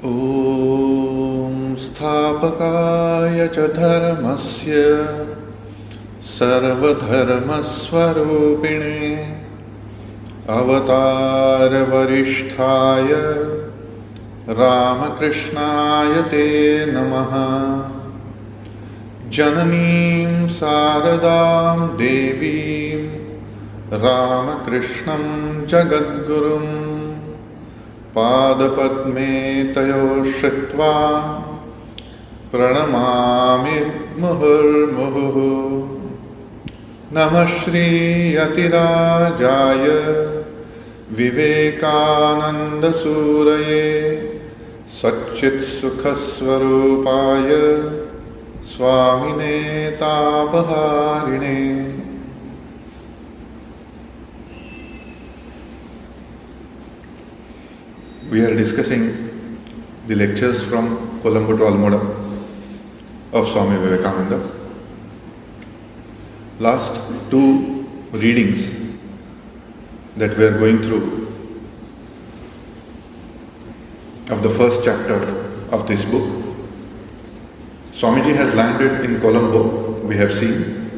ॐ स्थापकाय च धर्मस्य सर्वधर्मस्वरूपिणे अवतारवरिष्ठाय रामकृष्णाय ते नमः। जननीं शारदां देवीं रामकृष्णं जगद्गुरुं पादपद्मे तयोः श्रित्वा प्रणमामि मुहुर्मुहुः। नमः Shri यतिराजाय विवेकानन्दसूरये सच्चित्सुखस्वरूपाय स्वामिने तापहारिणे। We are discussing the lectures from Colombo to Almora of Swami Vivekananda. Last two readings that we are going through of the first chapter of this book, Swamiji has landed in Colombo, we have seen.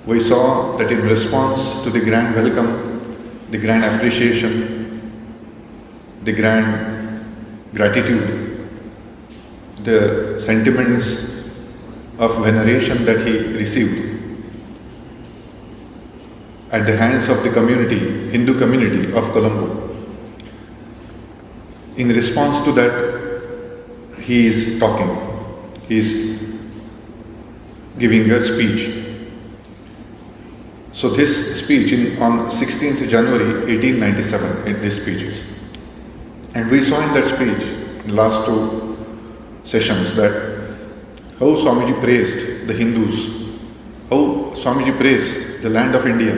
We saw that in response to the grand welcome, the grand appreciation, the grand gratitude, the sentiments of veneration that he received at the hands of the community, Hindu community of Colombo. In response to that, he is talking, he is giving a speech. So this speech on 16th January 1897, this speech is. And we saw in that speech, in last two sessions, that how Swamiji praised the Hindus, how Swamiji praised the land of India,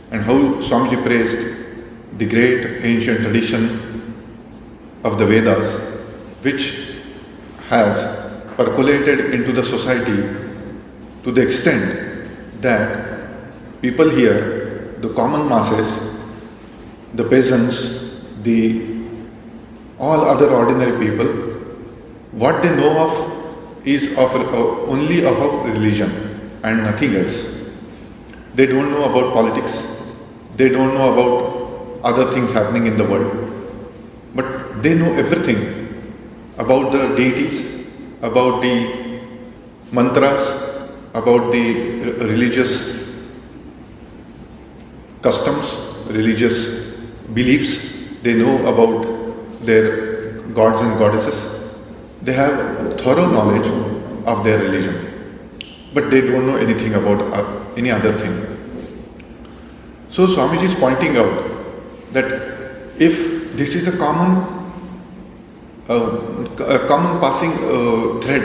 and how Swamiji praised the great ancient tradition of the Vedas, which has percolated into the society to the extent that people here, the common masses, the peasants, all other ordinary people, what they know of is only of religion and nothing else. They don't know about politics, they don't know about other things happening in the world, but they know everything about the deities, about the mantras, about the religious customs, religious beliefs. They know about their gods and goddesses. They have thorough knowledge of their religion, but they don't know anything about any other thing. So Swamiji is pointing out that if this is a common passing thread,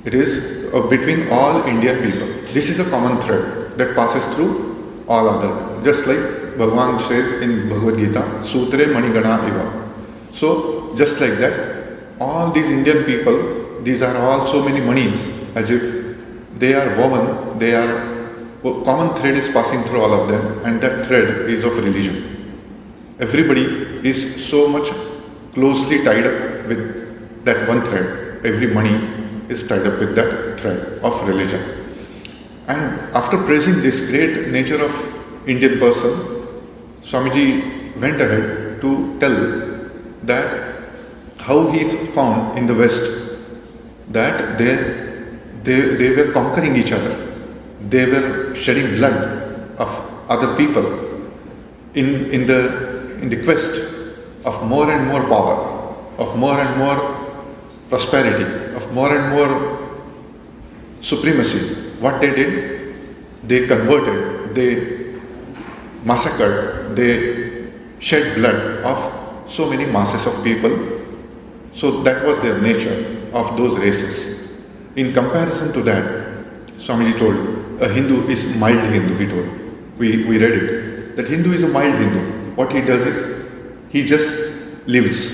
it is between all Indian people. This is a common thread that passes through all other. Just like Bhagavan says in Bhagavad Gita, Sutre Manigana Iva. So, just like that, all these Indian people, these are all so many monies, as if they are woven, common thread is passing through all of them, and that thread is of religion. Everybody is so much closely tied up with that one thread. Every money is tied up with that thread of religion. And after praising this great nature of Indian person, Swamiji went ahead to tell that how he found in the West that they were conquering each other. They were shedding blood of other people in the quest of more and more power, of more and more prosperity, of more and more supremacy. What they did, they converted, they massacred, they shed blood of so many masses of people. So that was their nature of those races. In comparison to that, Swamiji told, a Hindu is mild Hindu, he told. We read it, that Hindu is a mild Hindu. What he does is, he just lives.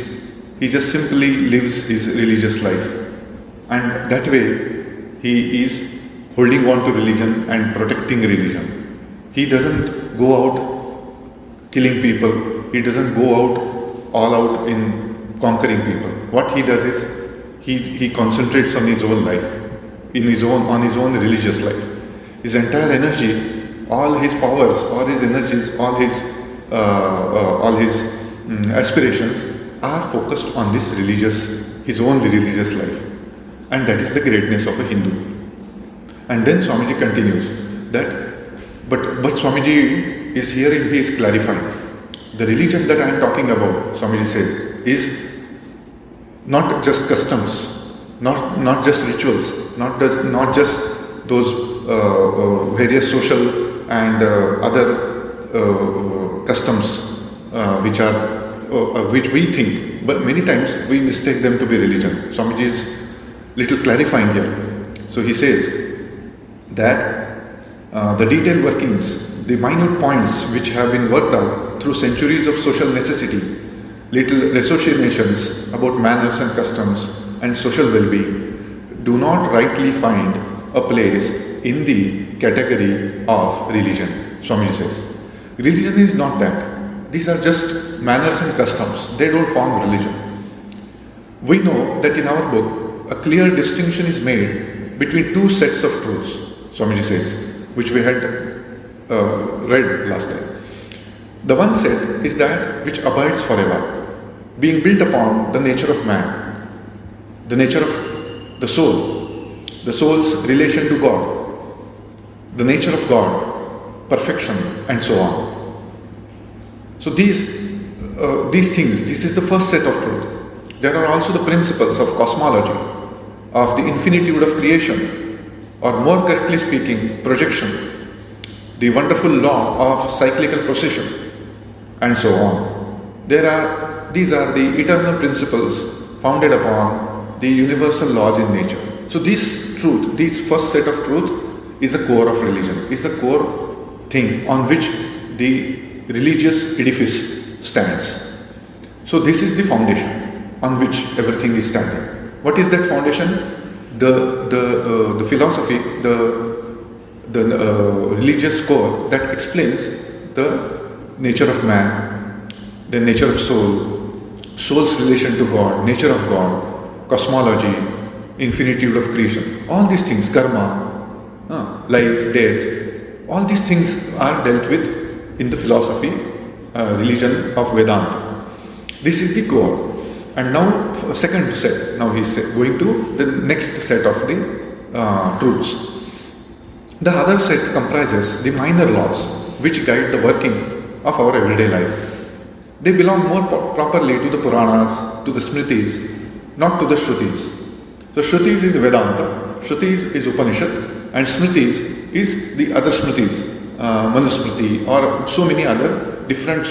He just simply lives his religious life. And that way, he is holding on to religion and protecting religion. He doesn't go out killing people. He doesn't go out all out in conquering people. What he does is he concentrates on his own life, on his own religious life. His entire energy, all his powers, all his energies, all his aspirations are focused on his own religious life. And that is the greatness of a Hindu. And then Swamiji continues that, but Swamiji is here, he is clarifying. The religion that I am talking about, Swamiji says, is not just customs, not just rituals, not just those various social and other customs which we think, but many times we mistake them to be religion. Swamiji is little clarifying here. So he says that the detailed workings, the minute points which have been worked out through centuries of social necessity, little raciocinations about manners and customs and social well-being, do not rightly find a place in the category of religion. Swamiji says, religion is not that. These are just manners and customs. They don't form religion. We know that in our book, a clear distinction is made between two sets of truths, Swamiji says, which we had read last time. The one set is that which abides forever, being built upon the nature of man, the nature of the soul, the soul's relation to God, the nature of God, perfection, and so on. So these things, this is the first set of truth. There are also the principles of cosmology, of the infinitude of creation, or more correctly speaking, projection, the wonderful law of cyclical procession, and so on. These are the eternal principles founded upon the universal laws in nature. So this truth, this first set of truth is the core of religion, is the core thing on which the religious edifice stands. So this is the foundation on which everything is standing. What is that foundation? The philosophy, the religious core that explains the nature of man, the nature of soul's relation to God, nature of God, cosmology, infinitude of creation. All these things, karma, life, death, all these things are dealt with in the philosophy, religion of Vedanta. This is the core. And now, second set, now he is going to the next set of the truths. The other set comprises the minor laws which guide the working of our everyday life. They belong more properly to the Puranas, to the Smritis, not to the Shrutis. So Shrutis is Vedanta, Shrutis is Upanishad, and Smritis is the other Smritis, Manusmriti, or so many other different,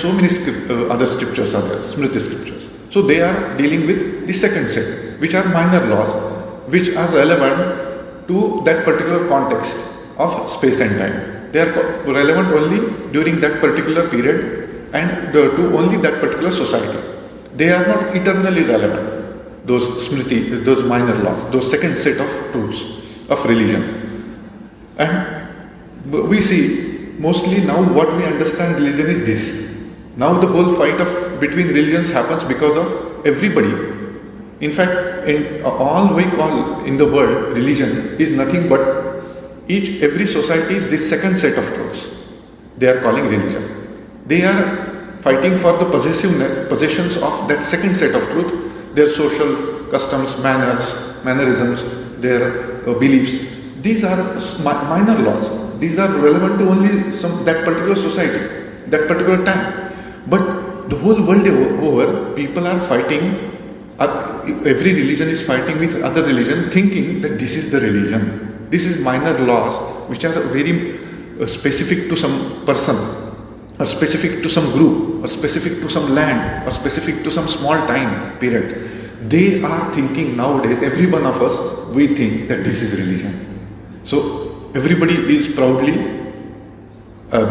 other scriptures are there, Smriti scriptures. So they are dealing with the second set, which are minor laws, which are relevant to that particular context of space and time. They are relevant only during that particular period and to only that particular society. They are not eternally relevant, those smriti, those minor laws, those second set of truths of religion. And we see mostly now what we understand religion is this. Now the whole fight between religions happens because of everybody. In fact, all we call in the world religion is nothing but every society is this second set of truths. They are calling religion. They are fighting for the possessions of that second set of truth, their social customs, mannerisms, their beliefs. These are minor laws. These are relevant to only that particular society, that particular time. But the whole world over, people are fighting, every religion is fighting with other religion, thinking that this is the religion. This is minor laws which are very specific to some person, or specific to some group, or specific to some land, or specific to some small time period. They are thinking nowadays, every one of us, we think that this is religion. So everybody is proudly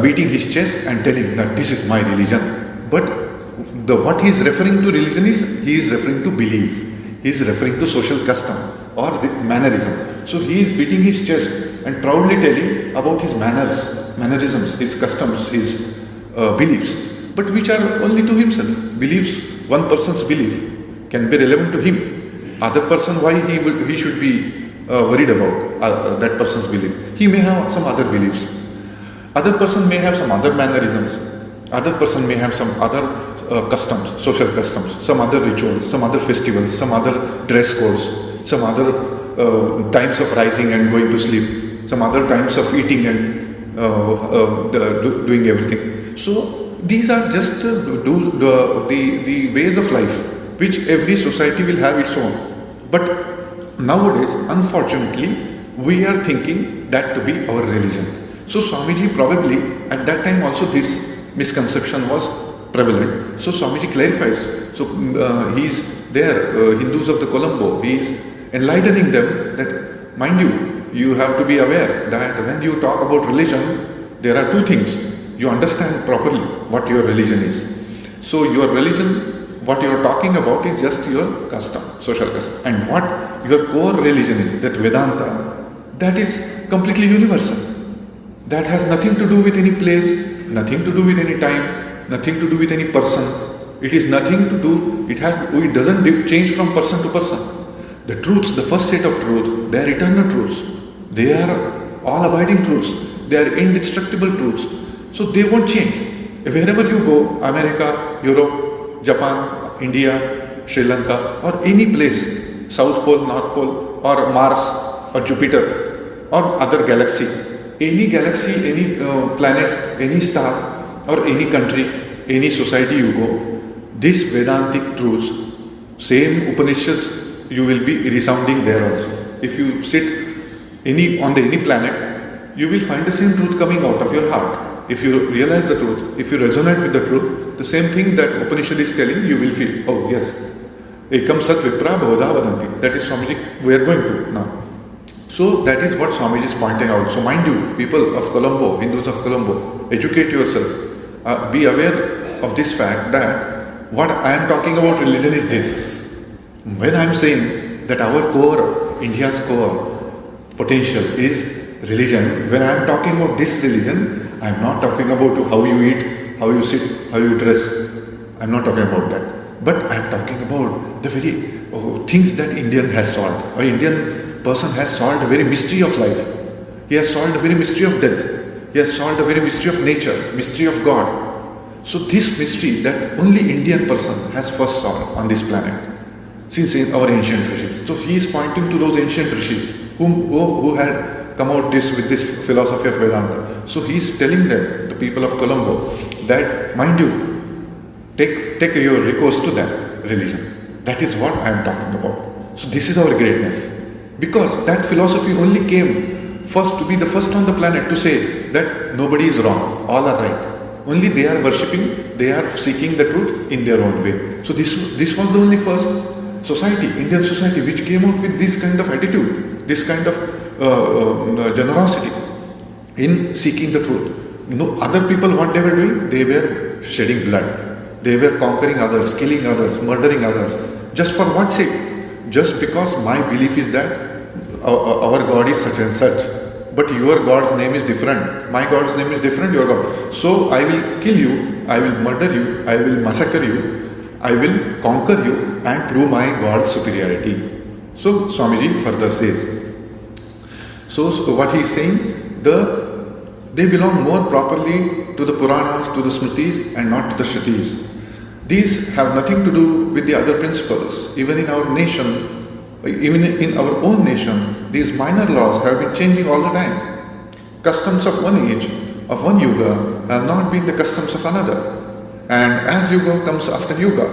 beating his chest and telling that this is my religion. But what he is referring to religion is, he is referring to belief. He is referring to social custom or the mannerism. So he is beating his chest and proudly telling about his mannerisms, his customs, his beliefs, but which are only to himself. Beliefs, one person's belief can be relevant to him. Other person, why he should be worried about that person's belief? He may have some other beliefs. Other person may have some other mannerisms. Other person may have some other customs, social customs, some other rituals, some other festivals, some other dress codes, some other times of rising and going to sleep, some other times of eating and doing everything. So these are just the ways of life which every society will have its own. But nowadays, unfortunately, we are thinking that to be our religion. So Swamiji probably at that time also this misconception was prevalent. So Swamiji clarifies. So he is there, Hindus of the Colombo, he is enlightening them that, mind you, you have to be aware that when you talk about religion, there are two things. You understand properly what your religion is. So your religion, what you are talking about is just your custom, social custom. And what your core religion is, that Vedanta, that is completely universal. That has nothing to do with any place, nothing to do with any time, nothing to do with any person. It is nothing to do, it doesn't change from person to person. The truths, the first set of truth, they are eternal truths. They are all abiding truths. They are indestructible truths. So they won't change. Wherever you go, America, Europe, Japan, India, Sri Lanka, or any place, South Pole, North Pole, or Mars, or Jupiter, or other galaxy, any planet, any star, or any country, any society you go, these Vedantic truths, same Upanishads, you will be resounding there also. If you sit on any planet, you will find the same truth coming out of your heart. If you realize the truth, if you resonate with the truth, the same thing that Upanishad is telling, you will feel, oh yes, ekam sat vipra bhavada vadanti. That is Swamiji, we are going to now. So that is what Swamiji is pointing out. So mind you, people of Colombo, Hindus of Colombo, educate yourself. Be aware of this fact that what I am talking about religion is this. When I am saying that our core, India's core potential is religion, when I am talking about this religion, I am not talking about how you eat, how you sit, how you dress. I am not talking about that. But I am talking about the very things that Indian has solved. An Indian person has solved the very mystery of life. He has solved the very mystery of death. He has solved the very mystery of nature, mystery of God. So this mystery that only Indian person has first solved on this planet, since in our ancient rishis. So he is pointing to those ancient rishis who had come out with this philosophy of Vedanta. So he is telling them, the people of Colombo, that mind you, take your recourse to that religion. That is what I am talking about. So this is our greatness. Because that philosophy only came first to be the first on the planet to say that nobody is wrong, all are right. Only they are worshipping, they are seeking the truth in their own way. So this was the only first society, Indian society, which came out with this kind of attitude, this kind of generosity in seeking the truth. No other people, what they were doing, they were shedding blood. They were conquering others, killing others, murdering others. Just for what sake? Just because my belief is that our God is such and such. But your God's name is different. My God's name is different, your God. So I will kill you, I will murder you, I will massacre you, I will conquer you and prove my God's superiority. So Swamiji further says. So what he is saying, they belong more properly to the Puranas, to the Smritis and not to the Shrutis. These have nothing to do with the other principles. Even in our nation, even in our own nation, these minor laws have been changing all the time. Customs of one age, of one yuga, have not been the customs of another. And as yuga comes after yuga,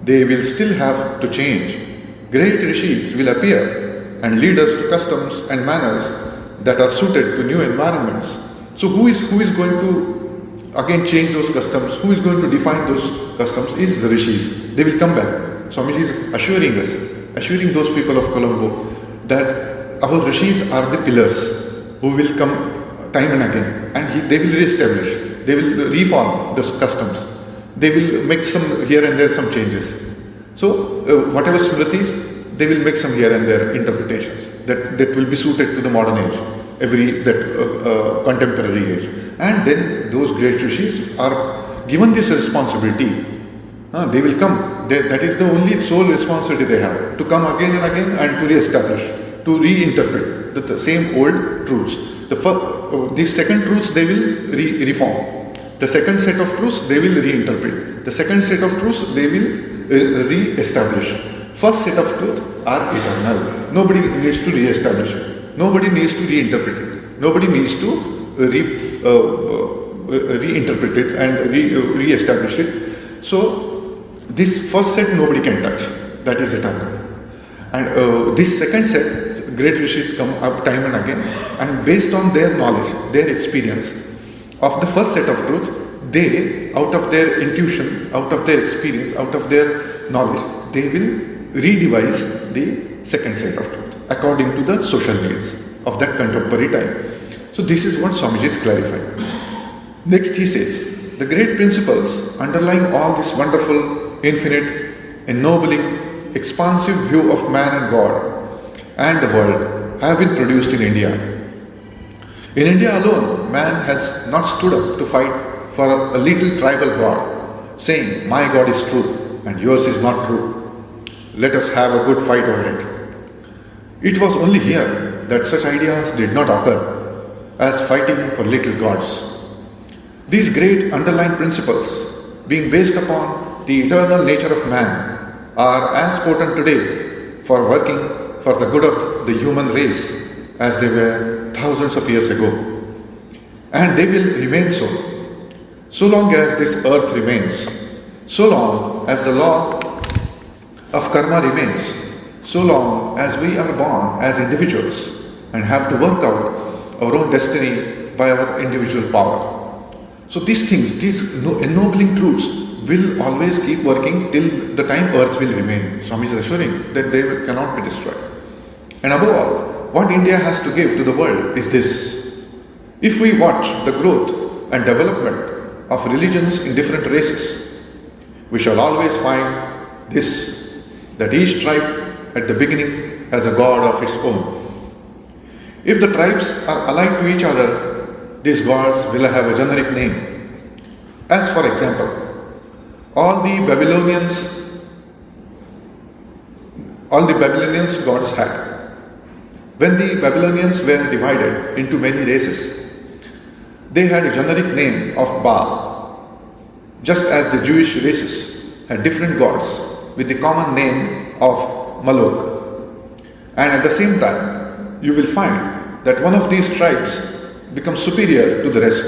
they will still have to change. Great rishis will appear and lead us to customs and manners that are suited to new environments. So who is going to again change those customs? Who is going to define those customs? Is the rishis. They will come back. Swamiji is assuring those people of Colombo that our rishis are the pillars who will come time and again, and they will re-establish, they will reform those customs, they will make some here and there some changes. So whatever smritis, they will make some here and there interpretations that will be suited to the modern age, contemporary age. And then those great rishis are given this responsibility They will come. That is the only sole responsibility they have, to come again and again and to re-establish, to reinterpret the same old truths. These second truths they will reform. The second set of truths they will reinterpret. The second set of truths they will re-establish. First set of truths are eternal. Nobody needs to re-establish it. Nobody needs to reinterpret it. Nobody needs to reinterpret it and re-establish it. So this first set nobody can touch. That is eternal. And this second set, great rishis come up time and again, and based on their knowledge, their experience of the first set of truth, they, out of their intuition, out of their experience, out of their knowledge, they will redevise the second set of truth according to the social needs of that contemporary time. So this is what Swamiji is clarifying. Next he says, the great principles underlying all this wonderful, infinite, ennobling, expansive view of man and God and the world have been produced in India. In India alone, man has not stood up to fight for a little tribal God, saying, my God is true and yours is not true. Let us have a good fight over it. It was only here that such ideas did not occur as fighting for little gods. These great underlying principles, being based upon the eternal nature of man, are as potent today for working for the good of the human race as they were thousands of years ago. And they will remain so long as this earth remains, so long as the law of karma remains, so long as we are born as individuals and have to work out our own destiny by our individual power. So these things, these ennobling truths will always keep working till the time earth will remain. Swami is assuring that they cannot be destroyed. And above all, what India has to give to the world is this. If we watch the growth and development of religions in different races, we shall always find this, that each tribe at the beginning has a god of its own. If the tribes are allied to each other, these gods will have a generic name. As for example, all the Babylonians gods had. When the Babylonians were divided into many races, they had a generic name of Baal, just as the Jewish races had different gods with the common name of Moloch. And at the same time, you will find that one of these tribes becomes superior to the rest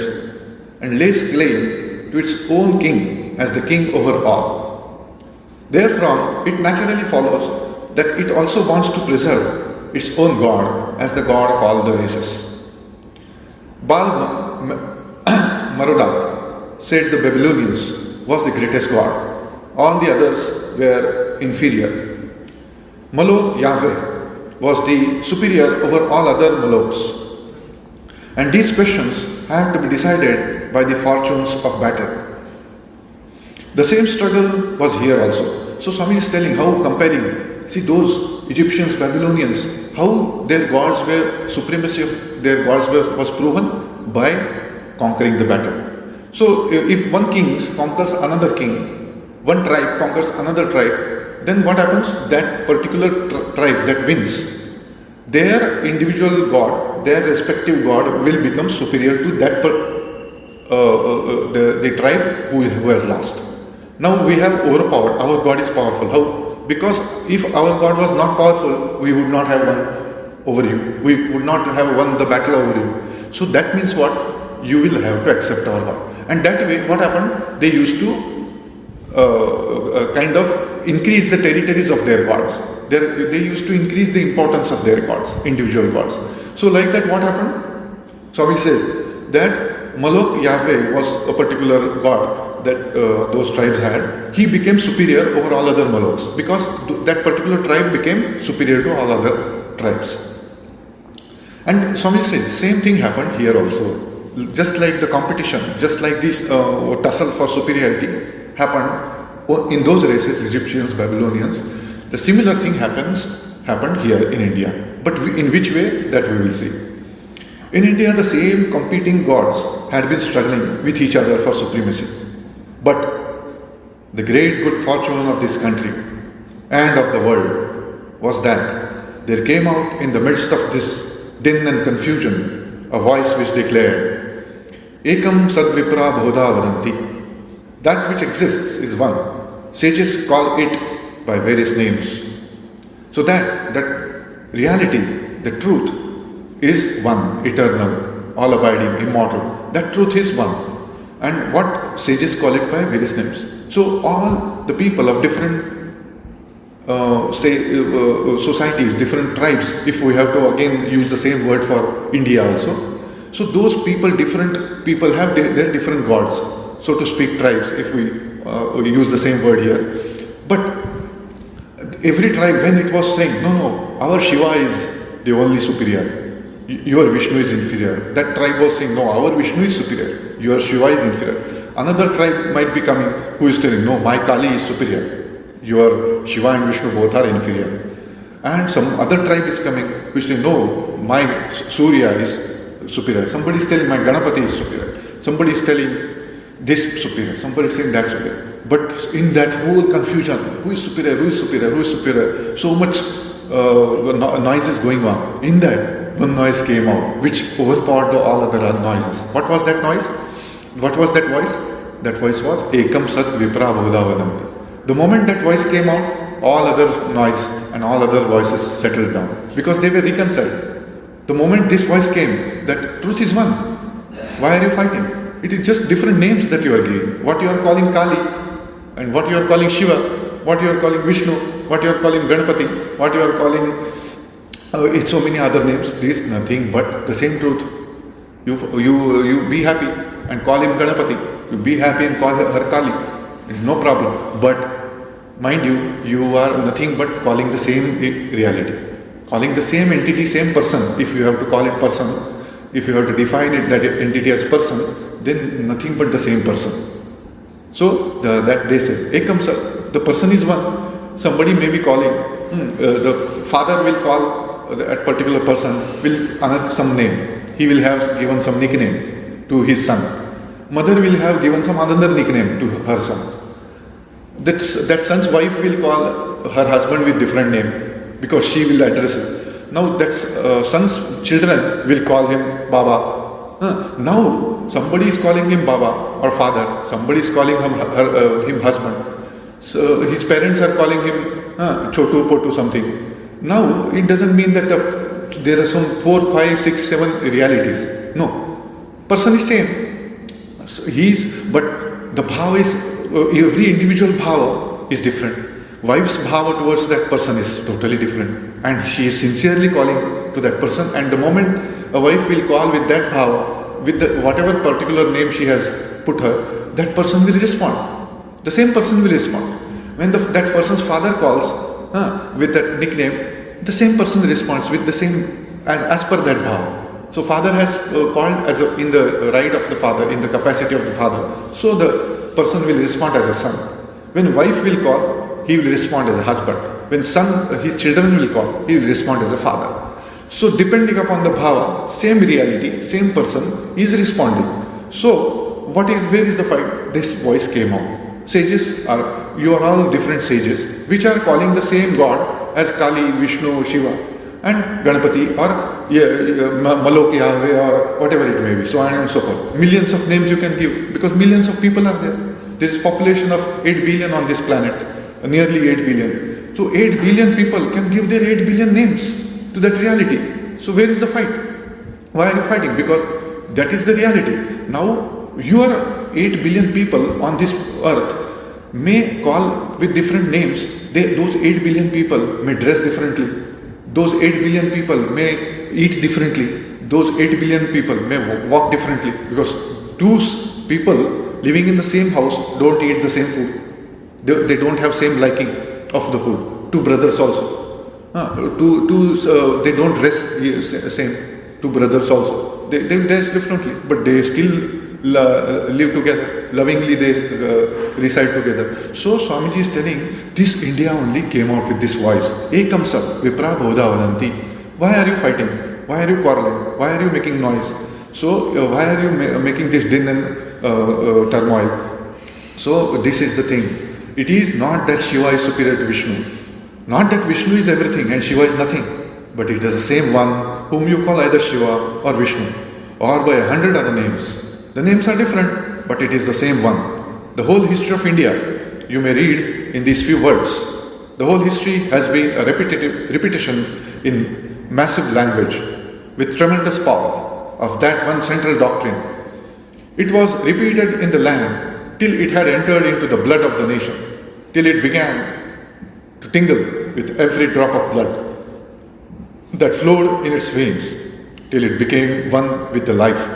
and lays claim to its own king as the king over all. Therefrom, it naturally follows that it also wants to preserve its own god as the god of all the races. Baal Merodach, said the Babylonians, was the greatest god. All the others were inferior. Moloch Yahweh was the superior over all other Molochs. And these questions had to be decided by the fortunes of battle. The same struggle was here also. So Swami is telling how comparing, see those Egyptians, Babylonians, how their gods were, supremacy of their gods was proven by conquering the battle. So if one king conquers another king, one tribe conquers another tribe, then what happens? That particular tribe that wins, their individual god, their respective god will become superior to that the tribe who has lost. Now we have overpowered. Our god is powerful. How? Because if our god was not powerful, we would not have won over you. We would not have won the battle over you. So that means what? You will have to accept our god. And that way, what happened? They used to kind of increase the territories of their gods. They used to increase the importance of their gods, individual gods. So like that, what happened? Swami says that Moloch Yahweh was a particular god that those tribes had. He became superior over all other Molochs because that particular tribe became superior to all other tribes. And Swami says same thing happened here also. Just like the competition, just like this tussle for superiority happened in those races, Egyptians, Babylonians, the similar thing happened here in India. But in which way? That we will see. In India, the same competing gods had been struggling with each other for supremacy. But The great good fortune of this country and of the world was that there came out in the midst of this din and confusion a voice which declared, Ekam Sadvipra Bodha Vadanti. That which exists is one. Sages call it by various names. So that reality, the truth, is one, eternal, all-abiding, immortal. That truth is one. And what sages call it by various names. So all the people of different societies, different tribes, if we have to again use the same word for India also. So those different people have their different gods, so to speak, tribes, if we use the same word here. But every tribe, when it was saying, no, our Shiva is the only superior, your Vishnu is inferior. That tribe was saying, no, our Vishnu is superior, your Shiva is inferior. Another tribe might be coming who is telling, no, my Kali is superior, your Shiva and Vishnu both are inferior. And some other tribe is coming which say, no, my Surya is superior. Somebody is telling my Ganapati is superior. Somebody is telling this superior. Somebody is saying that superior. But in that whole confusion, who is superior, who is superior, who is superior, so much noise is going on. In that, one noise came out which overpowered all other noises. What was that noise? What was that voice? That voice was Ekam Sat Vipra Bodha Vadanti. The moment that voice came out, all other noise and all other voices settled down because they were reconciled. The moment this voice came, that truth is one. Why are you fighting? It is just different names that you are giving. What you are calling Kali and what you are calling Shiva, what you are calling Vishnu, what you are calling Ganapati, what you are calling so many other names. This is nothing but the same truth. You be happy and call him Ganapati. You be happy and call her Kali. It's no problem. But mind you, you are nothing but calling the same reality. Calling the same entity, same person. If you have to call it person, if you have to define it, that entity as person, then nothing but the same person. So that they say, Ekam Sir, the person is one. Somebody may be calling, the father will call that particular person with some name. He will have given some nickname to his son. Mother will have given some other nickname to her son. That son's wife will call her husband with different name because she will address him. Now that son's children will call him Baba. Now somebody is calling him Baba or father. Somebody is calling him husband. So his parents are calling him Chotu, Potu, something. Now it doesn't mean that there are some 4, 5, 6, 7 realities. No. Person is same. So but the bhava is, every individual bhava is different. Wife's bhava towards that person is totally different. And she is sincerely calling to that person. And the moment a wife will call with that bhava, with whatever particular name she has put her, that person will respond. The same person will respond. When that person's father calls with that nickname, the same person responds with the same, as per that bhava. So father has called in the right of the father, in the capacity of the father. So the person will respond as a son. When wife will call, he will respond as a husband. When his children will call, he will respond as a father. So depending upon the bhava, same reality, same person is responding. So where is the fight? This voice came out. Sages you are all different sages which are calling the same God as Kali, Vishnu, Shiva and Ganapati or Malok Yahweh or whatever it may be, so on and so forth. Millions of names you can give because millions of people are there. There is population of 8 billion on this planet. Nearly 8 billion. So 8 billion people can give their 8 billion names to that reality. So where is the fight? Why are you fighting? Because that is the reality. Now your 8 billion people on this earth may call with different names. Those 8 billion people may dress differently. Those 8 billion people may eat differently. Those 8 billion people may walk differently because two people living in the same house don't eat the same food. They don't have same liking of the food. Two brothers also. They don't dress same. Two brothers also. They dress differently, but they still live together. Lovingly they reside together. So Swamiji is telling, this India only came out with this voice. Ekam Sat Vipra Bodha Vadanti. Why are you fighting? Why are you quarreling? Why are you making noise? So why are you making this din and turmoil? So this is the thing. It is not that Shiva is superior to Vishnu. Not that Vishnu is everything and Shiva is nothing. But it is the same one whom you call either Shiva or Vishnu, or by 100 other names. The names are different, but it is the same one. The whole history of India, you may read in these few words. The whole history has been a repetition in massive language with tremendous power of that one central doctrine. It was repeated in the land till it had entered into the blood of the nation, till it began to tingle with every drop of blood that flowed in its veins, till it became one with the life,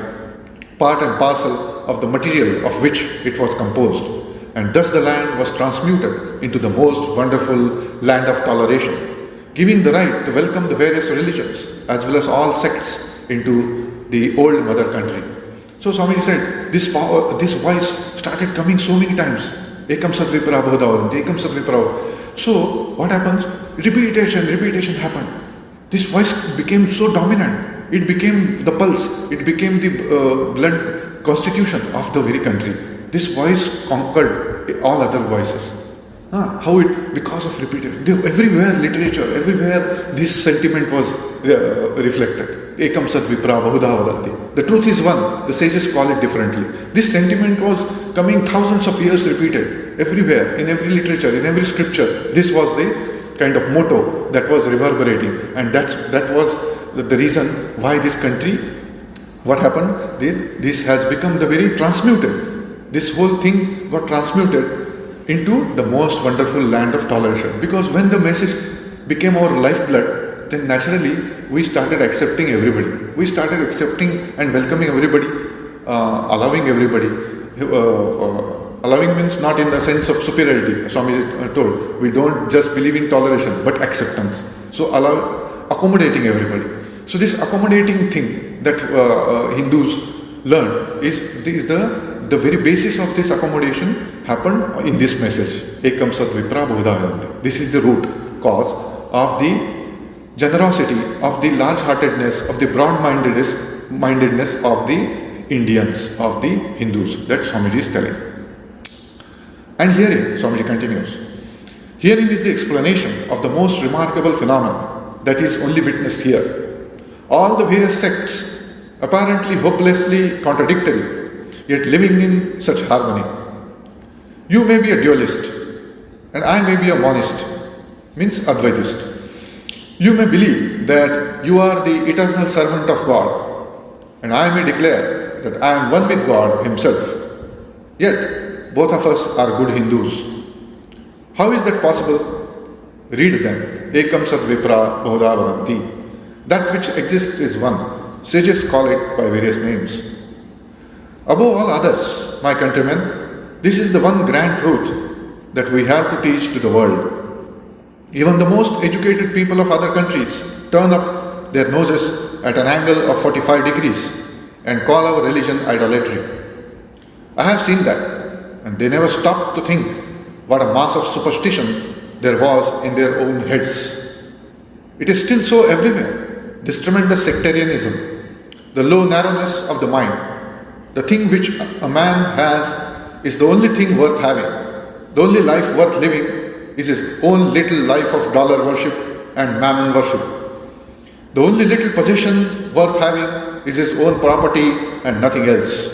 part and parcel of the material of which it was composed. And thus the land was transmuted into the most wonderful land of toleration, giving the right to welcome the various religions as well as all sects into the old mother country. So Swamiji said, this power, this voice started coming so many times. Ekam Sat Vipra Bhavadavanti, Ekam Sat Vipra. So what happens? Repetition happened. This voice became so dominant. It became the pulse. It became the blood constitution of the very country. This voice conquered all other voices. How it? Because of repetition. Everywhere literature, everywhere this sentiment was reflected. Ekam Sat Vipra Bahuda Vadanti. The truth is one. The sages call it differently. This sentiment was coming thousands of years repeated. Everywhere, in every literature, in every scripture. This was the kind of motto that was reverberating. And that was the reason why this country, what happened? This has become the very transmuted. This whole thing got transmuted into the most wonderful land of toleration. Because when the message became our lifeblood, then naturally we started accepting everybody. We started accepting and welcoming everybody, allowing everybody. Allowing means not in the sense of superiority. Swami told, we don't just believe in toleration, but acceptance. So accommodating everybody. So this accommodating thing that Hindus learn is the very basis of this accommodation happened in this message. Ekam Sat Vipra Bhudayanti. This is the root cause of the generosity, of the large-heartedness, of the broad-mindedness of the Indians, of the Hindus. That Swamiji is telling. And herein, Swamiji continues, herein is the explanation of the most remarkable phenomenon that is only witnessed here. All the various sects, apparently hopelessly contradictory, yet living in such harmony. You may be a dualist, and I may be a monist, means Advaitist. You may believe that you are the eternal servant of God, and I may declare that I am one with God Himself. Yet, both of us are good Hindus. How is that possible? Read them. Ekam Sat Vipra Bahuda Vadanti. That which exists is one. Sages call it by various names. Above all others, my countrymen, this is the one grand truth that we have to teach to the world. Even the most educated people of other countries turn up their noses at an angle of 45 degrees and call our religion idolatry. I have seen that, and they never stopped to think what a mass of superstition there was in their own heads. It is still so everywhere, this tremendous sectarianism, the low narrowness of the mind. The thing which a man has is the only thing worth having. The only life worth living is his own little life of dollar worship and mammon worship. The only little possession worth having is his own property and nothing else.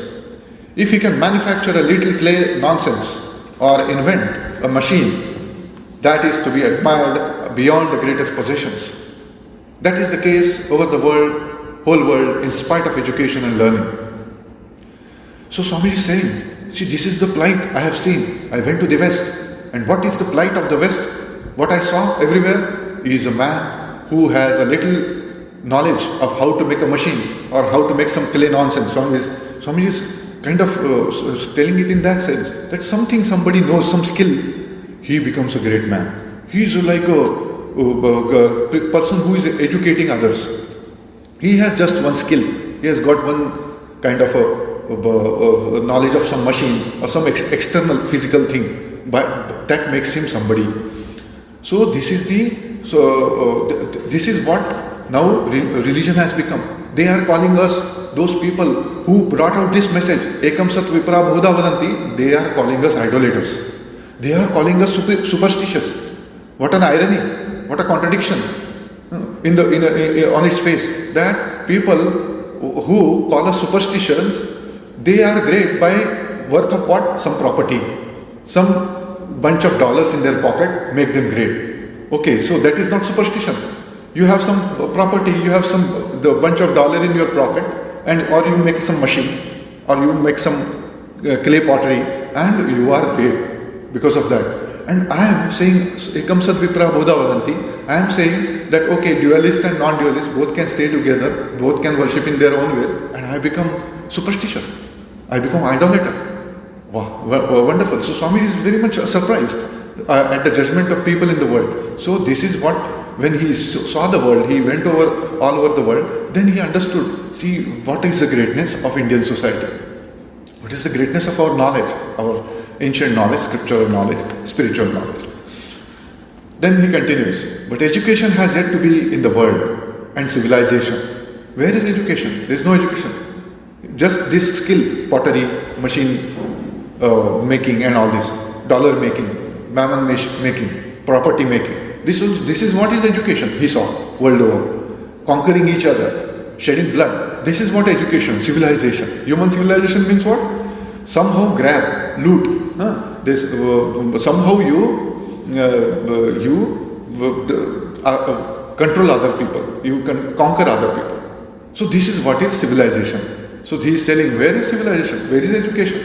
If he can manufacture a little clay nonsense or invent a machine, that is to be admired beyond the greatest possessions. That is the case over the whole world, in spite of education and learning. So Swamiji is saying, see, this is the plight I have seen. I went to the West. And what is the plight of the West? What I saw everywhere is a man who has a little knowledge of how to make a machine or how to make some clay nonsense. Swamiji is kind of telling it in that sense, that somebody knows, some skill, he becomes a great man. He is like a person who is educating others. He has just one skill. He has got one kind of a knowledge of some machine or some external physical thing, but that makes him somebody. So this is what now religion has become. They are calling us, those people who brought out this message, Ekam Sat Vipra Bahuda Vadanti, they are calling us idolaters. They are calling us superstitious. What an irony! What a contradiction on its face. That people who call us superstitions, they are great by worth of what? Some property, some bunch of dollars in their pocket make them great. Okay, so that is not superstition. You have some property, you have some bunch of dollar in your pocket, or you make some machine, or you make some clay pottery, and you are great because of that. And I am saying, ekam sad vipra bodha vadanti, I am saying that okay, dualist and non-dualist both can stay together, both can worship in their own ways, and I become superstitious. I become idolater. Wow, wonderful. So Swami is very much surprised at the judgment of people in the world. So this is what, when he saw the world, he went all over the world, then he understood, see, what is the greatness of Indian society? What is the greatness of our knowledge, our ancient knowledge, scriptural knowledge, spiritual knowledge. Then he continues, but education has yet to be in the world, and civilization. Where is education? There is no education. Just this skill, pottery, machine making and all this, dollar making, mammon making, property making. This is what is education, he saw, world over. Conquering each other, shedding blood. This is what education, civilization. Human civilization means what? Somehow grab, loot. Somehow you control other people. You can conquer other people. So this is what is civilization. So he is telling, where is civilization? Where is education?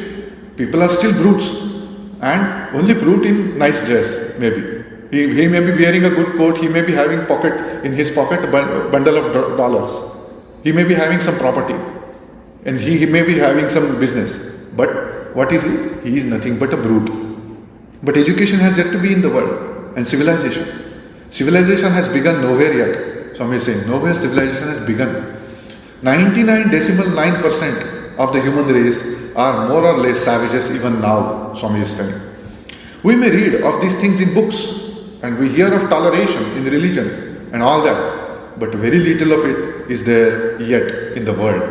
People are still brutes, and only brute in nice dress, maybe. He may be wearing a good coat, he may be having in his pocket a bundle of dollars. He may be having some property, and he may be having some business. But what is he? He is nothing but a brute. But education has yet to be in the world, and civilization. Civilization has begun nowhere yet. Swami is saying, nowhere civilization has begun. 99.9% of the human race are more or less savages even now, Swami is telling. We may read of these things in books, and we hear of toleration in religion and all that, but very little of it is there yet in the world.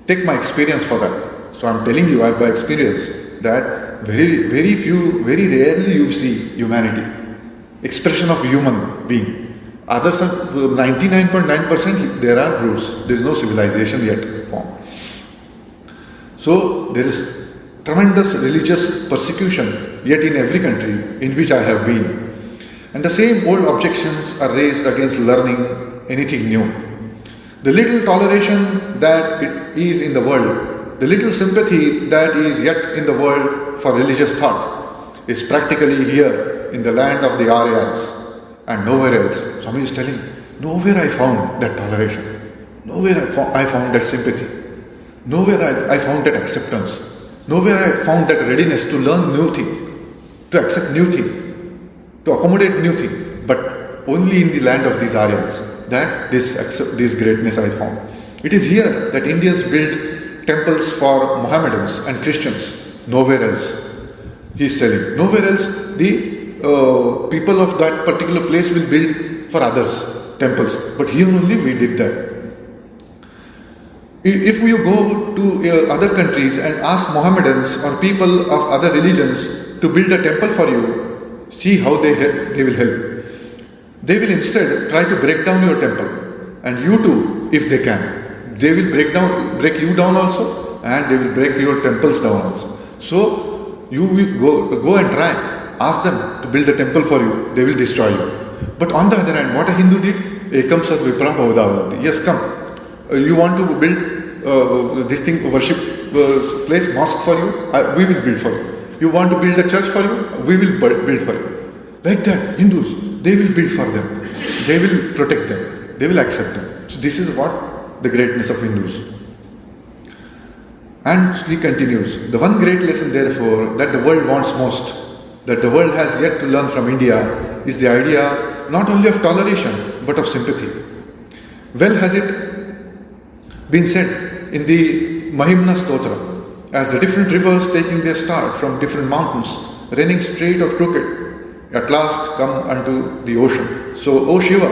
Take my experience for that. So I'm telling you by experience that very rarely you see humanity, expression of human being. Others are 99.9% there are brutes. There is no civilization yet formed. So there is tremendous religious persecution yet in every country in which I have been. And the same old objections are raised against learning anything new. The little toleration that it is in the world, the little sympathy that is yet in the world for religious thought is practically here in the land of the Aryas and nowhere else. Swami is telling, nowhere I found that toleration, nowhere I found that sympathy, nowhere I found that acceptance, nowhere I found that readiness to learn new thing, to accept new thing, to accommodate new thing, but only in the land of these Aryans that this greatness I found. It is here that Indians build temples for Mohammedans and Christians, nowhere else. He is telling, nowhere else the people of that particular place will build for others temples, but here only we did that. If you go to other countries and ask Mohammedans or people of other religions to build a temple for you, see how they will help. They will instead try to break down your temple, and you too, if they can. They will break you down also, and they will break your temples down also. So you will go and try. Ask them to build a temple for you. They will destroy you. But on the other hand, what a Hindu did, ekam sad vipra bhavadavanti. Yes, come. You want to build this thing, worship place, mosque for you? We will build for you. You want to build a church for you? We will build for you. Like that, Hindus, they will build for them. They will protect them. They will accept them. So this is what the greatness of Hindus. And he continues, the one great lesson therefore that the world wants most, that the world has yet to learn from India, is the idea not only of toleration but of sympathy. Well has it been said in the Mahimna Stotra, as the different rivers taking their start from different mountains, running straight or crooked, at last come unto the ocean. So, O Shiva,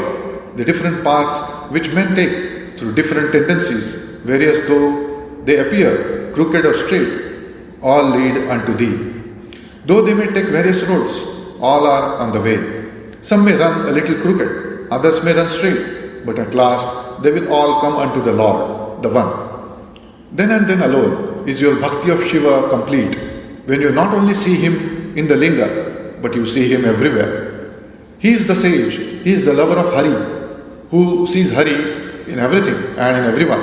the different paths which men take through different tendencies, various though they appear, crooked or straight, all lead unto thee. Though they may take various roads, all are on the way. Some may run a little crooked, others may run straight, but at last they will all come unto the Lord, the One. Then and then alone is your bhakti of Shiva complete, when you not only see him in the linga, but you see him everywhere. He is the sage, he is the lover of Hari, who sees Hari in everything and in everyone.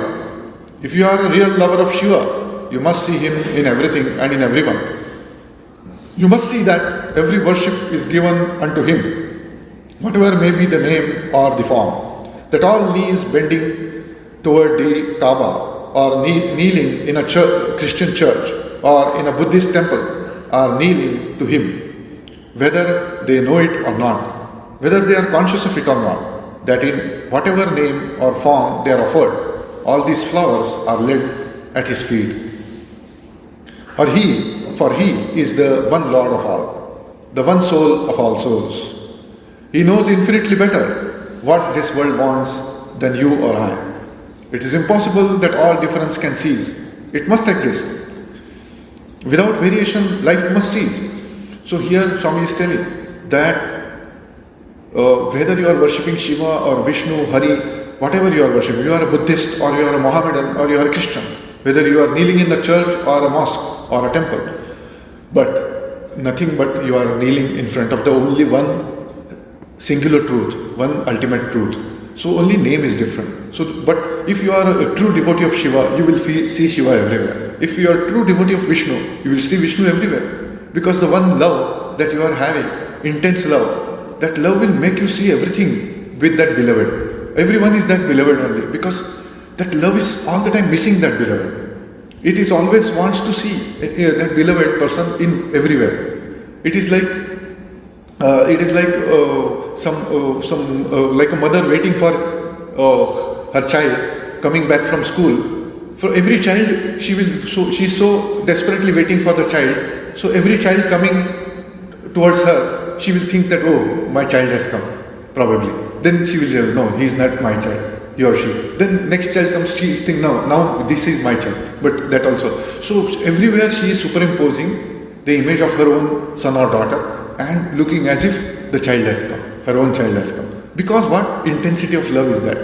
If you are a real lover of Shiva, you must see him in everything and in everyone. You must see that every worship is given unto him, whatever may be the name or the form, that all knees bending toward the Kaaba or kneeling in a Christian church or in a Buddhist temple are kneeling to him, whether they know it or not, whether they are conscious of it or not, that in whatever name or form they are offered, all these flowers are laid at his feet. For he is the one Lord of all, the one soul of all souls. He knows infinitely better what this world wants than you or I. It is impossible that all difference can cease. It must exist. Without variation, life must cease. So here Swami is telling that whether you are worshipping Shiva or Vishnu, Hari, whatever you are worshipping, you are a Buddhist or you are a Mohammedan or you are a Christian, whether you are kneeling in the church or a mosque or a temple, but nothing but you are kneeling in front of the only one singular truth, one ultimate truth. So only name is different. But if you are a true devotee of Shiva, you will see Shiva everywhere. If you are a true devotee of Vishnu, you will see Vishnu everywhere. Because the one love that you are having, intense love, that love will make you see everything with that beloved. Everyone is that beloved only, because that love is all the time missing that beloved. It is always wants to see that beloved person in everywhere. It is like like a mother waiting for her child coming back from school. For every child, she is so desperately waiting for the child. So every child coming towards her, she will think that, oh, my child has come, probably. Then she will realize, no, he is not my child, he or she. Then next child comes, she think, now this is my child. But that also. So everywhere she is superimposing the image of her own son or daughter and looking as if the child has come, her own child has come. Because what intensity of love is that?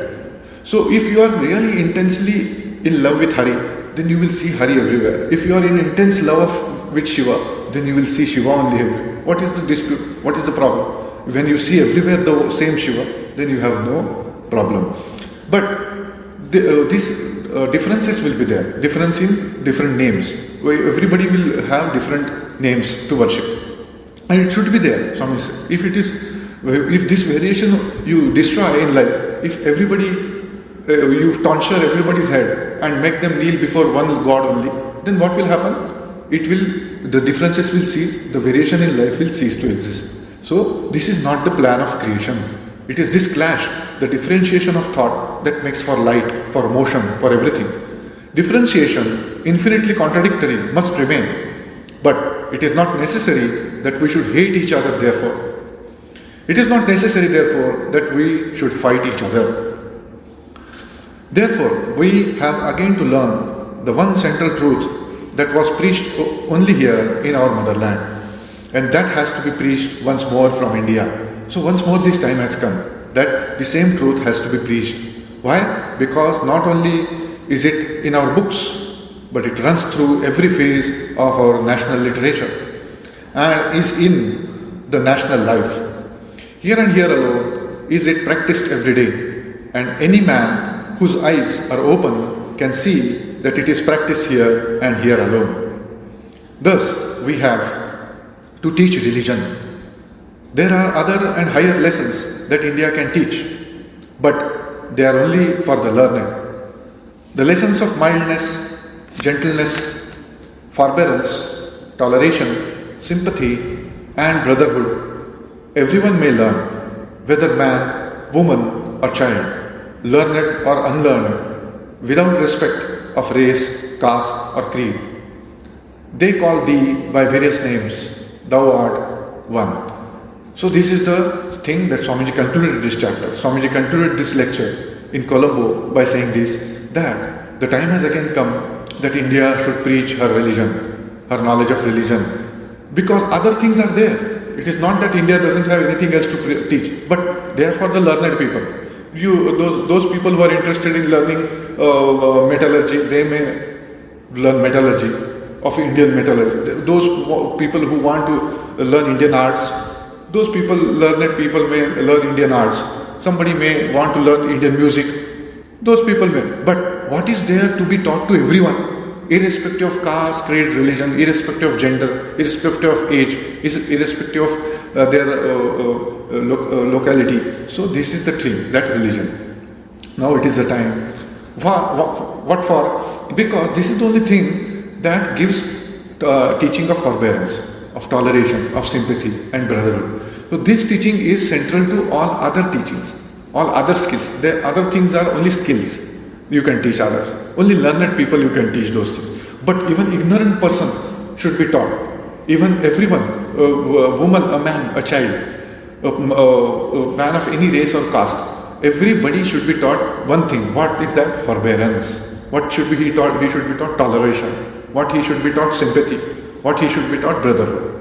So if you are really intensely in love with Hari, then you will see Hari everywhere. If you are in intense love with Shiva, then you will see Shiva only everywhere. What is the dispute? What is the problem? When you see everywhere the same Shiva, then you have no problem. But these differences will be there. Difference in different names. Everybody will have different names to worship. And it should be there, Swami says. If this variation you destroy in life, if everybody, you tonsure everybody's head and make them kneel before one God only, then what will happen? The differences will cease, the variation in life will cease to exist. So, this is not the plan of creation. It is this clash, the differentiation of thought that makes for light, for motion, for everything. Differentiation, infinitely contradictory, must remain. But it is not necessary that we should hate each other therefore. It is not necessary therefore that we should fight each other. Therefore, we have again to learn the one central truth that was preached only here in our motherland. And that has to be preached once more from India. So once more this time has come, that the same truth has to be preached. Why? Because not only is it in our books, but it runs through every phase of our national literature and is in the national life. Here and here alone is it practiced every day, and any man whose eyes are open can see that it is practiced here and here alone. Thus, we have to teach religion. There are other and higher lessons that India can teach, but they are only for the learned. The lessons of mildness, gentleness, forbearance, toleration, sympathy, and brotherhood, everyone may learn, whether man, woman, or child, learned or unlearned, without respect of race, caste, or creed. They call thee by various names, thou art one. So this is the thing that Swamiji concluded this chapter. Swamiji concluded this lecture in Colombo by saying this, that the time has again come that India should preach her religion, her knowledge of religion, Because other things are there. It is not that India doesn't have anything else to teach, but they are for the learned people. Those people who are interested in learning metallurgy, they may learn metallurgy of Indian metallurgy. Those people who want to learn Indian arts, those people, learned people may learn Indian arts. Somebody may want to learn Indian music. Those people may. But what is there to be taught to everyone, irrespective of caste, creed, religion, irrespective of gender, irrespective of age, irrespective of their locality? So this is the thing, that religion. Now it is the time. What for? Because this is the only thing that gives teaching of forbearance, of toleration, of sympathy and brotherhood. So this teaching is central to all other teachings, all other skills. The other things are only skills you can teach others. Only learned people you can teach those things. But even ignorant person should be taught. Even everyone, a woman, a man, a child, a man of any race or caste, everybody should be taught one thing. What is that? Forbearance. What should be he taught? He should be taught toleration. What he should be taught? Sympathy. What he should be taught? Brotherhood.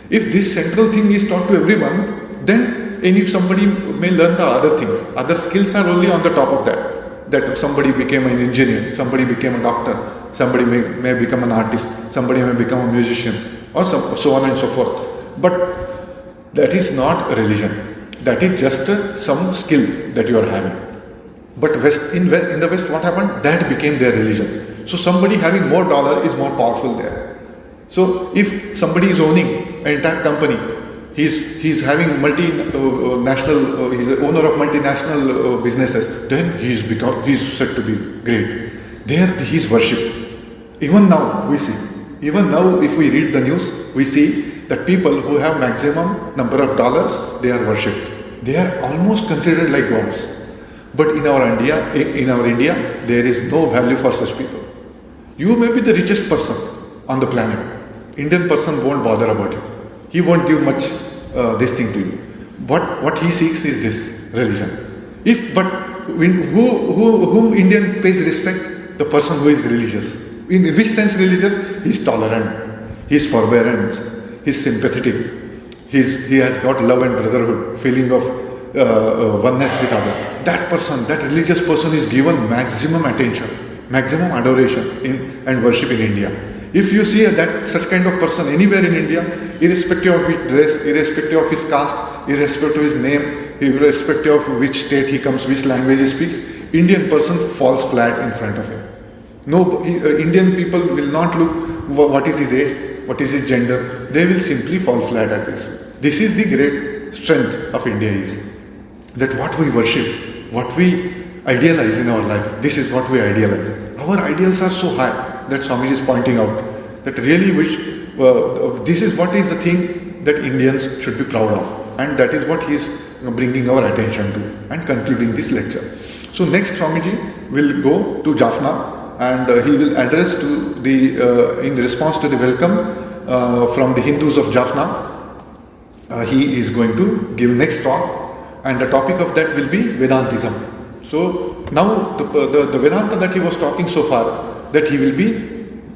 If this central thing is taught to everyone, then if somebody may learn the other things. Other skills are only on the top of that. That somebody became an engineer, somebody became a doctor, somebody may become an artist, somebody may become a musician, or so on and so forth. But that is not a religion. That is just some skill that you are having. But in the West, what happened? That became their religion. So somebody having more dollar is more powerful there. So if somebody is owning an entire company, he's having multinational, he's the owner of multinational businesses, then he's said to be great. There he's worshipped. Even now we see, if we read the news, we see that people who have maximum number of dollars, they are worshipped. They are almost considered like gods. But in our India, there is no value for such people. You may be the richest person on the planet. Indian person won't bother about you. He won't give much this thing to you. What he seeks is this religion. Whom Indian pays respect? The person who is religious. In which sense religious? He is tolerant. He is forbearant. He is sympathetic. He has got love and brotherhood, feeling of oneness with other. That person, that religious person is given maximum attention, maximum adoration and worship in India. If you see such kind of person anywhere in India, irrespective of his dress, irrespective of his caste, irrespective of his name, irrespective of which state he comes, which language he speaks, Indian person falls flat in front of him. No, Indian people will not look what is his age, what is his gender. They will simply fall flat at his feet. This is the great strength of India is that what we worship, what we idealize in our life, this is what we idealize. Our ideals are so high that Swamiji is pointing out that really this is what is the thing that Indians should be proud of, and that is what he is bringing our attention to and concluding this lecture. So next Swamiji will go to Jaffna and he will address to in response to the welcome from the Hindus of Jaffna. He is going to give next talk, and the topic of that will be Vedantism. So now the Vedanta that he was talking so far, that he will be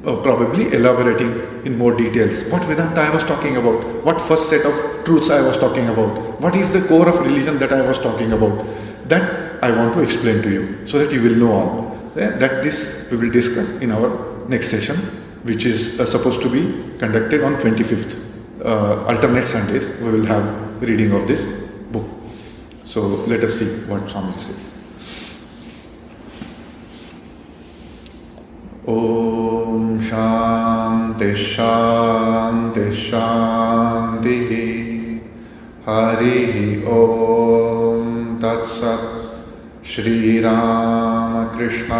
probably elaborating in more details. What Vedanta I was talking about, what first set of truths I was talking about, what is the core of religion that I was talking about, that I want to explain to you so that you will know all. That this we will discuss in our next session, which is supposed to be conducted on 25th. Alternate Sundays we will have reading of this book. So let us see what Swamiji says. Om Shanti Shanti Shanti Hari Om Tat Sat Sri Ramakrishna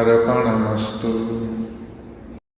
Arpanamastu.